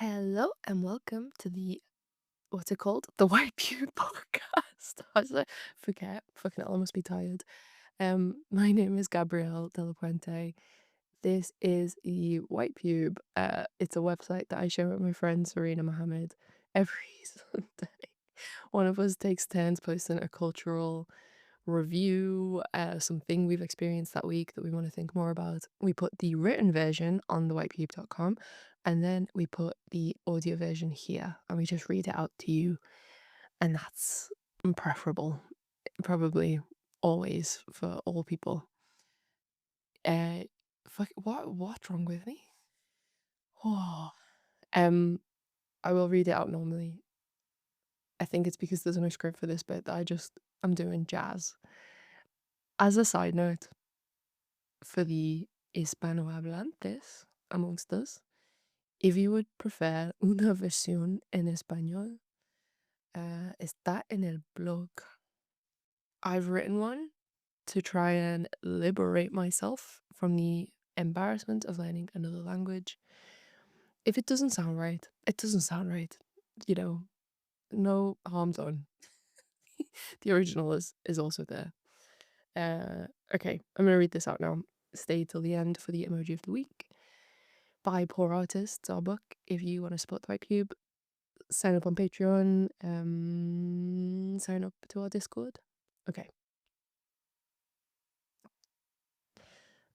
Hello and welcome to what's it called? The White Pew podcast. How did I forget? Fucking hell, I must be tired. My name is Gabrielle De La Puente. This is the White Pube. It's a website that I share with my friend Serena Mohammed every Sunday. One of us takes turns posting a cultural review, something we've experienced that week that we want to think more about. We put the written version on thewhitepube.com and then we put the audio version here and we just read it out to you. And that's preferable, probably always for all people. Uh, what's wrong with me? Oh, um, I will read it out normally. I think it's because there's no script for this bit that I'm doing jazz. As a side note, for the hispanohablantes amongst us, if you would prefer una versión en español, está en el blog. I've written one to try and liberate myself from the embarrassment of learning another language. If it doesn't sound right, it doesn't sound right. You know, no harm done. The original is also there. Okay, I'm gonna read this out now. Stay till the end for the emoji of the week. By Poor Artists, our book. If you want to support the White Cube, sign up on Patreon, sign up to our Discord. Okay.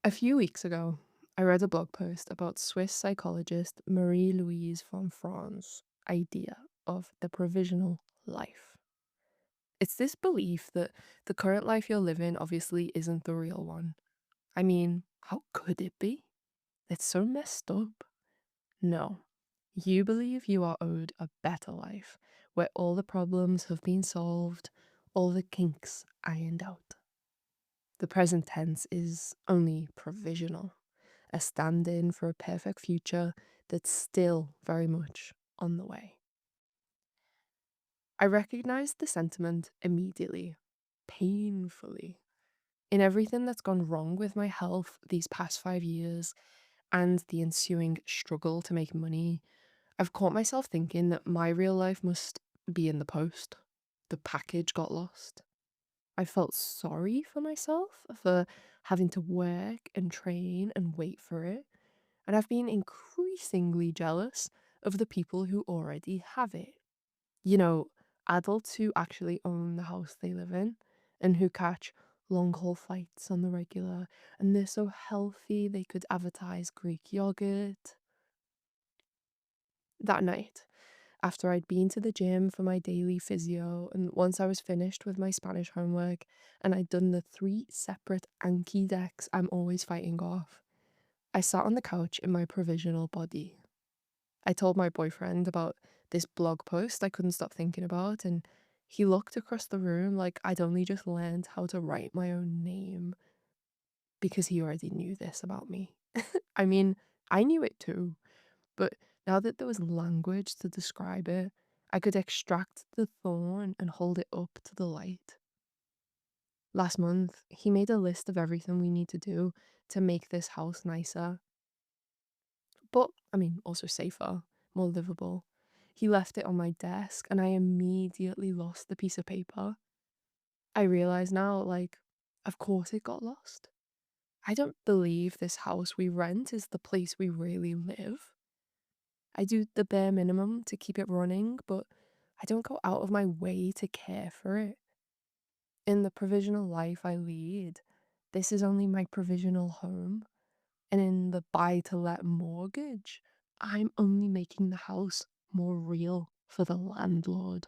A few weeks ago, I read a blog post about Swiss psychologist Marie-Louise von Franz's idea of the provisional life. It's this belief that the current life you're living obviously isn't the real one. I mean, how could it be? It's so messed up. No. You believe you are owed a better life, where all the problems have been solved, all the kinks ironed out. The present tense is only provisional, a stand in for a perfect future that's still very much on the way. I recognized the sentiment immediately, painfully, in everything that's gone wrong with my health these past 5 years and the ensuing struggle to make money. I've caught myself thinking that my real life must be in the post. The package got lost. I felt sorry for myself for having to work and train and wait for it. And I've been increasingly jealous of the people who already have it. You know, adults who actually own the house they live in and who catch long haul flights on the regular, and they're so healthy they could advertise Greek yogurt. That night, after I'd been to the gym for my daily physio, and once I was finished with my Spanish homework and I'd done the 3 separate Anki decks I'm always fighting off, I sat on the couch in my provisional body. I told my boyfriend about this blog post I couldn't stop thinking about, and he looked across the room like I'd only just learned how to write my own name because he already knew this about me. I mean, I knew it too. But now that there was language to describe it, I could extract the thorn and hold it up to the light. Last month, he made a list of everything we need to do to make this house nicer, but I mean, also safer, more livable. He left it on my desk, and I immediately lost the piece of paper. I realize now, like, of course it got lost. I don't believe this house we rent is the place we really live. I do the bare minimum to keep it running, but I don't go out of my way to care for it. In the provisional life I lead, this is only my provisional home. And in the buy to let mortgage, I'm only making the house more real for the landlord.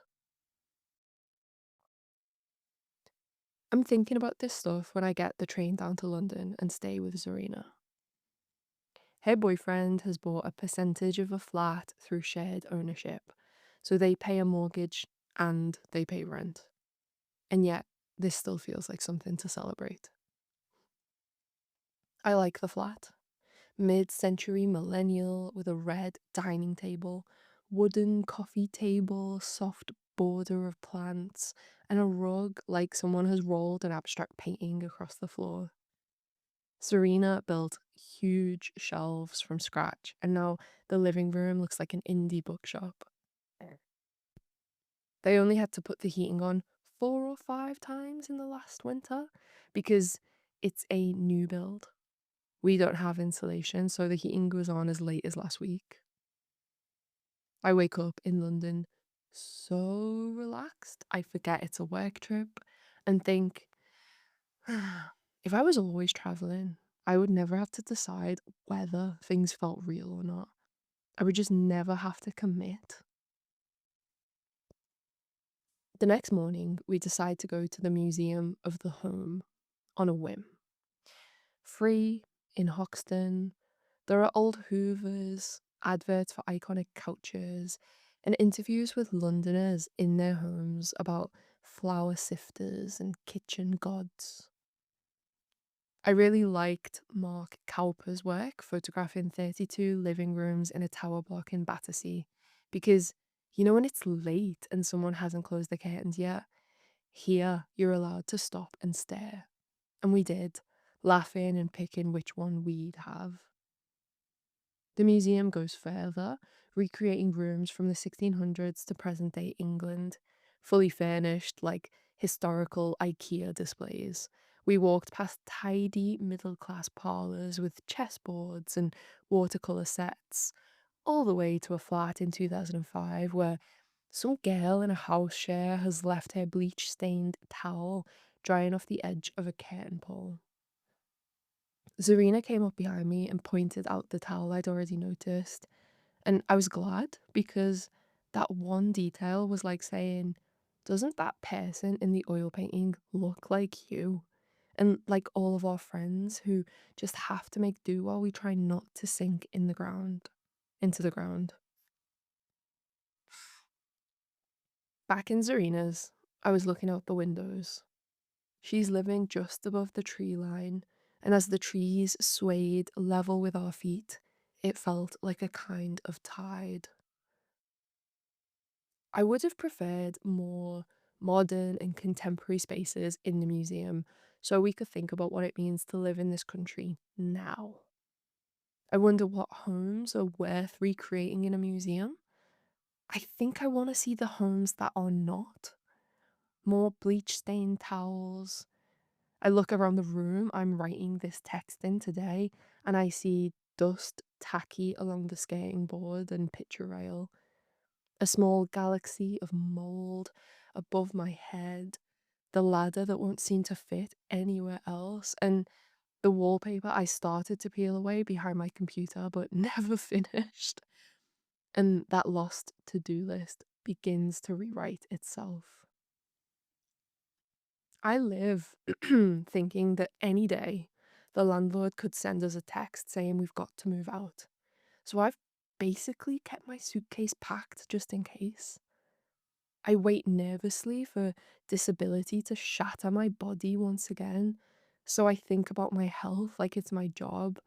I'm thinking about this stuff when I get the train down to London and stay with Zarina. Her boyfriend has bought a percentage of a flat through shared ownership, so they pay a mortgage and they pay rent. And yet, this still feels like something to celebrate. I like the flat. Mid-century millennial with a red dining table, wooden coffee table, soft border of plants, and a rug like someone has rolled an abstract painting across the floor. Serena built huge shelves from scratch, and now the living room looks like an indie bookshop. They only had to put the heating on 4 or 5 times in the last winter because it's a new build. We don't have insulation, so the heating goes on as late as last week. I wake up in London so relaxed, I forget it's a work trip and think, if I was always traveling, I would never have to decide whether things felt real or not. I would just never have to commit. The next morning, we decide to go to the Museum of the Home on a whim. Free in Hoxton, there are old Hoovers, adverts for iconic couches, and interviews with Londoners in their homes about flour sifters and kitchen gods. I really liked Mark Cowper's work photographing 32 living rooms in a tower block in Battersea because when it's late and someone hasn't closed the curtains yet, here you're allowed to stop and stare. And we did, laughing and picking which one we'd have. The museum goes further, recreating rooms from the 1600s to present day England, fully furnished like historical IKEA displays. We walked past tidy middle class parlours with chessboards and watercolour sets, all the way to a flat in 2005 where some girl in a house share has left her bleach stained towel drying off the edge of a curtain pole. Zarina came up behind me and pointed out the towel I'd already noticed. And I was glad because that one detail was like saying, doesn't that person in the oil painting look like you? And like all of our friends who just have to make do while we try not to sink into the ground. Back in Zarina's, I was looking out the windows. She's living just above the tree line, and as the trees swayed level with our feet, it felt like a kind of tide. I would have preferred more modern and contemporary spaces in the museum so we could think about what it means to live in this country now. I wonder what homes are worth recreating in a museum. I think I want to see the homes that are not. More bleach stained towels. I look around the room I'm writing this text in today and I see dust tacky along the skirting board and picture rail, a small galaxy of mold above my head, the ladder that won't seem to fit anywhere else, and the wallpaper I started to peel away behind my computer but never finished. And that lost to do list begins to rewrite itself. I live thinking that any day the landlord could send us a text saying we've got to move out. So I've basically kept my suitcase packed just in case. I wait nervously for disability to shatter my body once again. So I think about my health like it's my job,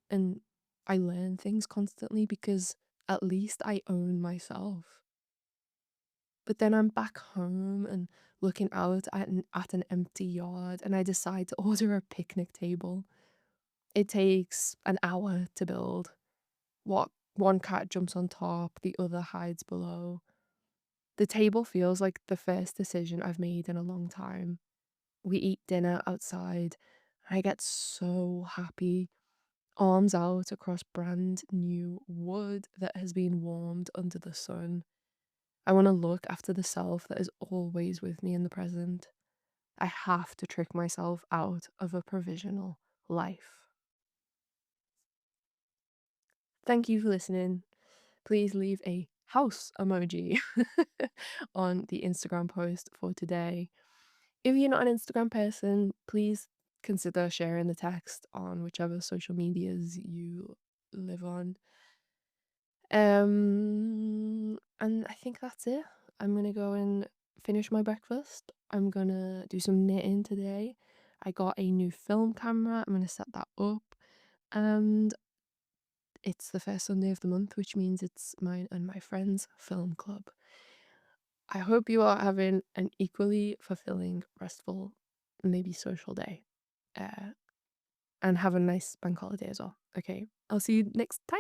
and I learn things constantly because at least I own myself. But then I'm back home and looking out at an empty yard, and I decide to order a picnic table. It takes an hour to build. What one cat jumps on top, the other hides below. The table feels like the first decision I've made in a long time. We eat dinner outside. I get so happy, arms out across brand new wood that has been warmed under the sun. I want to look after the self that is always with me in the present. I have to trick myself out of a provisional life. Thank you for listening. Please leave a house emoji on the Instagram post for today. If you're not an Instagram person, please consider sharing the text on whichever social medias you live on. And I think that's it. I'm gonna go and finish my breakfast. I'm gonna do some knitting today. I got a new film camera. I'm gonna set that up, and it's the first Sunday of the month, which means it's mine and my friend's film club. I hope you are having an equally fulfilling, restful, maybe social day. Uh, and have a nice bank holiday as well. Okay, I'll see you next time.